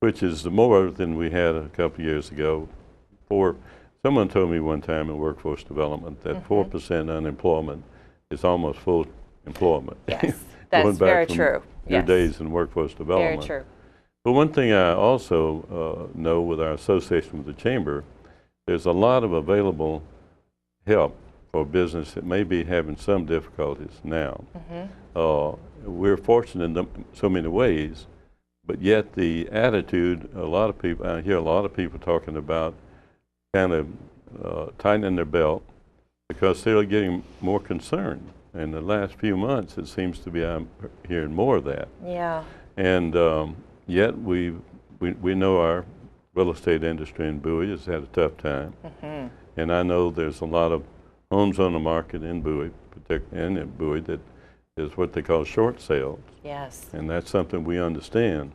which is more than we had a couple of years ago. Someone told me one time in workforce development that 4% unemployment is almost full employment. Yes, that's very true. Your days in workforce development. Very true. But one thing I also know with our association with the Chamber, there's a lot of available help for business that may be having some difficulties now. We're fortunate in so many ways, but yet the attitude, I hear a lot of people talking about kind of tightening their belt because they're getting more concerned. In the last few months, it seems to be I'm hearing more of that. Yeah. And yet we know our real estate industry in Bowie has had a tough time. And I know there's a lot of homes on the market in Bowie, particularly in Bowie, that is what they call short sales. Yes. And that's something we understand.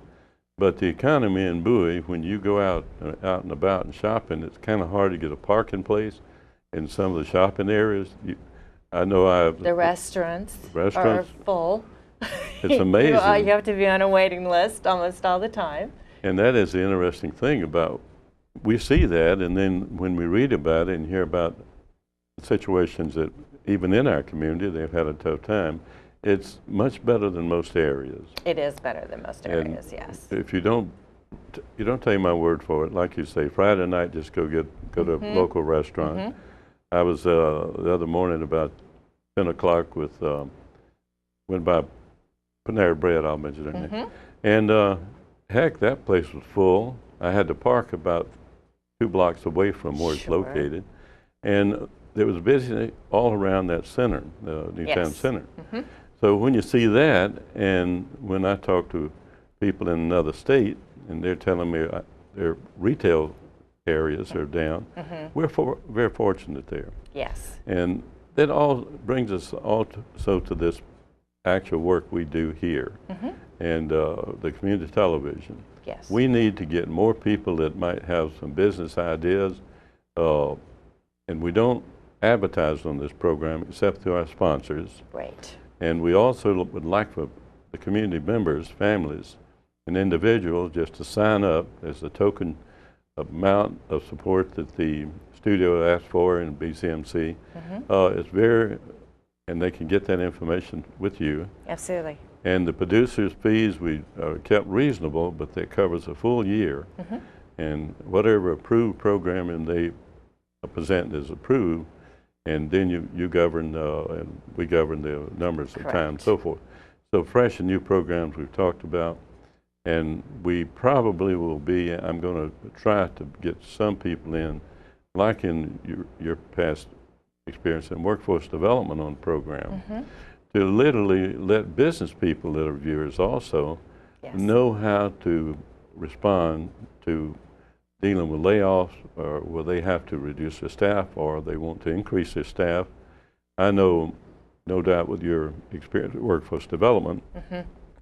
But the economy in Bowie, when you go out and about and shopping, it's kind of hard to get a parking place in some of the shopping areas. I know the restaurants are full. It's amazing. You have to be on a waiting list almost all the time. And that is the interesting thing about, we see that, and then when we read about it and hear about situations that even in our community they've had a tough time, it's much better than most areas. It is better than most areas, yes. If you don't take my word for it, like you say, Friday night, just go to a local restaurant. I was the other morning about 10 o'clock went by Panera Bread, I'll mention their name. And heck, that place was full. I had to park about 2 blocks away from where it's located. And there was busy all around that center, the Newtown Center. So when you see that, and when I talk to people in another state, and they're telling me their retail areas are down, we're very fortunate there. Yes. And that all brings us also to this actual work we do here, and the community television. Yes. We need to get more people that might have some business ideas, and we don't advertise on this program except through our sponsors. Right. And we also would like for the community members, families, and individuals just to sign up as a token amount of support that the studio asked for in BCMC. It's and they can get that information with you. Absolutely. And the producers' fees we kept reasonable, but that covers a full year. And whatever approved programming they present is approved, and then you govern, and we govern the numbers of time and so forth. So fresh and new programs we've talked about, and we probably will be, I'm going to try to get some people in, like in your past experience in workforce development on the program, to literally let business people that are viewers also know how to respond to dealing with layoffs, or will they have to reduce their staff, or they want to increase their staff. I know, no doubt with your experience with workforce development,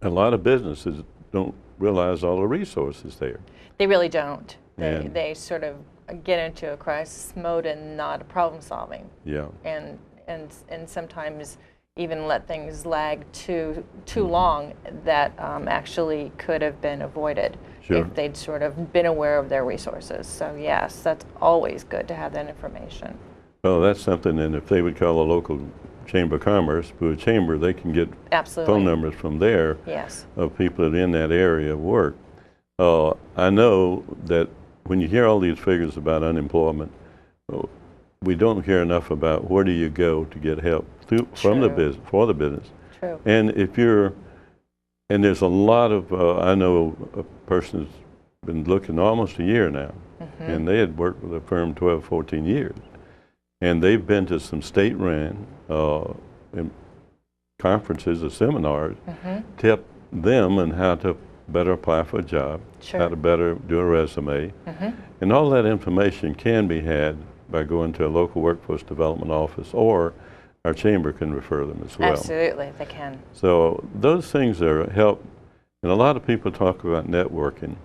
a lot of businesses don't realize all the resources there. They really don't. They sort of get into a crisis mode and not a problem solving. Yeah. And sometimes even let things lag too long that actually could have been avoided if they'd sort of been aware of their resources. So yes, that's always good to have that information. Well, that's something, and if they would call a local Chamber of Commerce, Bowie Chamber, they can get phone numbers from there of people that are in that area of work. I know that when you hear all these figures about unemployment, we don't hear enough about where do you go to get help from the business, for the business. True. And if you're, and there's a lot of, I know a person has been looking almost a year now, and they had worked with a firm 12, 14 years. And they've been to some state-run conferences or seminars, tip them on how to better apply for a job, how to better do a resume. And all that information can be had by going to a local workforce development office, or our chamber can refer them as well. Absolutely, they can. So those things are help. And a lot of people talk about networking.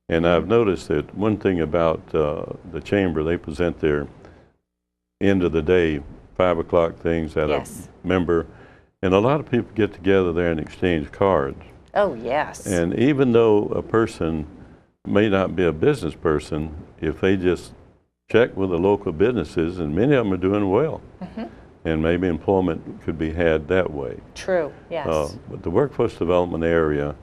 And I've noticed that one thing about the chamber, they present their end of the day, 5 o'clock things at a member. And a lot of people get together there and exchange cards. Oh, yes. And even though a person may not be a business person, if they just check with the local businesses, and many of them are doing well. And maybe employment could be had that way. True, yes. But the workforce development area,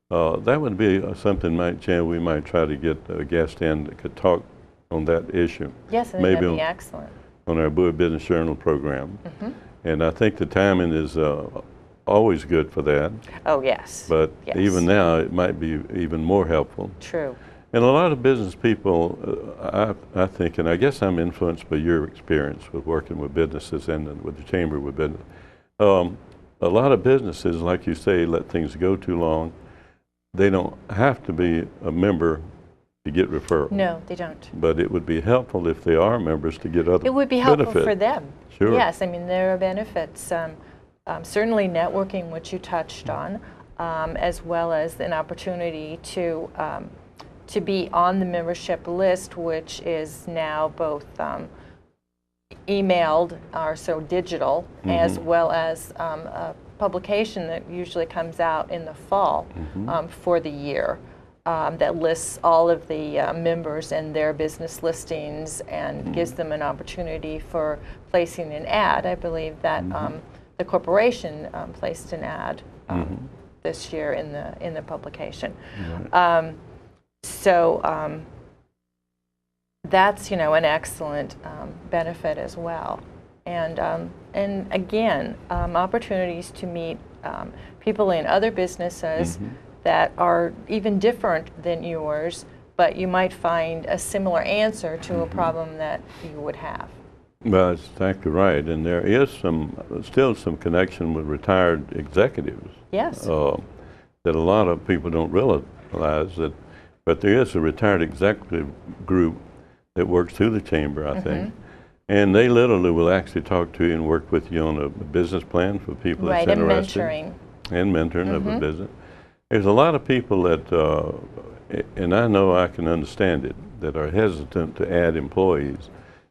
that would be something, Jan, we might try to get a guest in that could talk on that issue. Yes, I think that'd be excellent. On our Bowie Business Journal program. And I think the timing is always good for that. Oh, yes. But yes. even now, it might be even more helpful. True. And a lot of business people, I think, and I guess I'm influenced by your experience with working with businesses and with the Chamber with business. A lot of businesses, like you say, let things go too long. They don't have to be a member to get referrals. No, they don't. But it would be helpful if they are members to get other benefits. It would be helpful for them. Sure. Yes, I mean, there are benefits. Certainly networking, which you touched on, as well as an opportunity to be on the membership list, which is now both emailed or so digital, as well as a publication that usually comes out in the fall for the year that lists all of the members and their business listings and gives them an opportunity for placing an ad. I believe that the corporation placed an ad this year in the publication. So that's, you know, an excellent benefit as well. And again, opportunities to meet people in other businesses that are even different than yours, but you might find a similar answer to a problem that you would have. Well, that's exactly right. And there is still some connection with retired executives. Yes. That a lot of people don't realize that. But there is a retired executive group that works through the Chamber, I think. And they literally will actually talk to you and work with you on a business plan for people that's interested. And mentoring. And mentoring of a business. There's a lot of people that, and I know I can understand it, that are hesitant to add employees,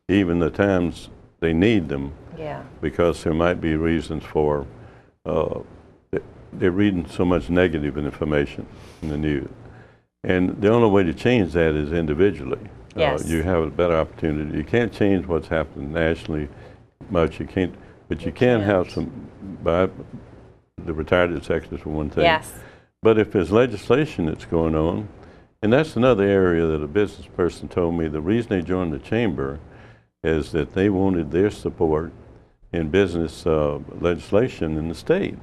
even the times they need them. Yeah. Because there might be reasons for, they're reading so much negative information in the news. And the only way to change that is individually. Yes. You have a better opportunity. You can't change what's happening nationally much. You can't, but you can have some, by the retired executives for one thing. Yes. But if there's legislation that's going on, and that's another area that a business person told me, the reason they joined the Chamber is that they wanted their support in business legislation in the state.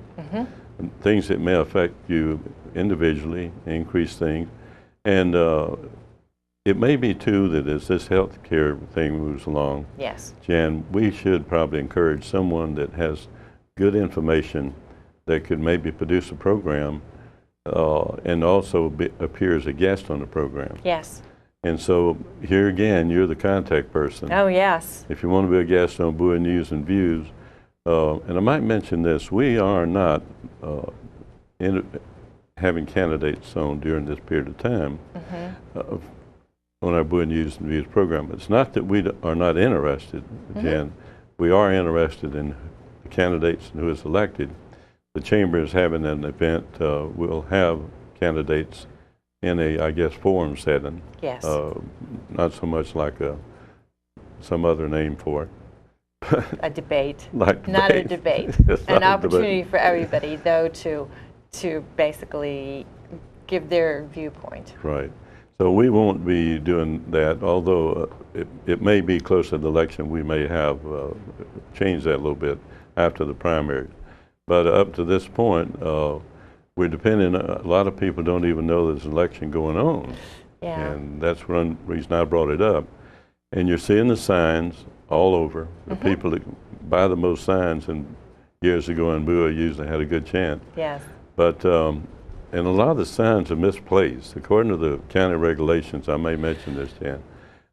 Things that may affect you individually, increase things. And it may be, too, that as this health care thing moves along, Jan, we should probably encourage someone that has good information that could maybe produce a program and also appear as a guest on the program. Yes. And so here again, you're the contact person. Oh, yes. If you want to be a guest on Bowie News and Views, and I might mention this, we are not having candidates on during this period of time on our Bowie News and Views program. It's not that we are not interested, Jan. We are interested in the candidates and who is elected. The Chamber is having an event. We'll have candidates in a, I guess, forum setting. Yes. Not so much like some other name for it. A debate. Like not debate. A debate. An opportunity for everybody, though, to basically give their viewpoint. Right. So we won't be doing that, although it may be close to the election. We may have changed that a little bit after the primaries. But up to this point, we're depending, a lot of people don't even know there's an election going on. Yeah. And that's one reason I brought it up. And you're seeing the signs all over. The people that buy the most signs, and years ago in Bowie usually had a good chance. Yes. But, and a lot of the signs are misplaced. According to the county regulations, I may mention this, Jan,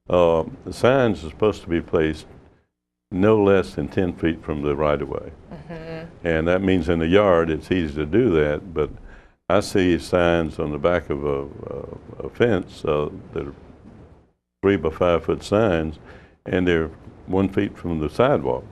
the signs are supposed to be placed no less than 10 feet from the right-of-way. And that means in the yard it's easy to do that, but I see signs on the back of a fence that are 3 by 5 foot signs, and they're 1 foot from the sidewalk.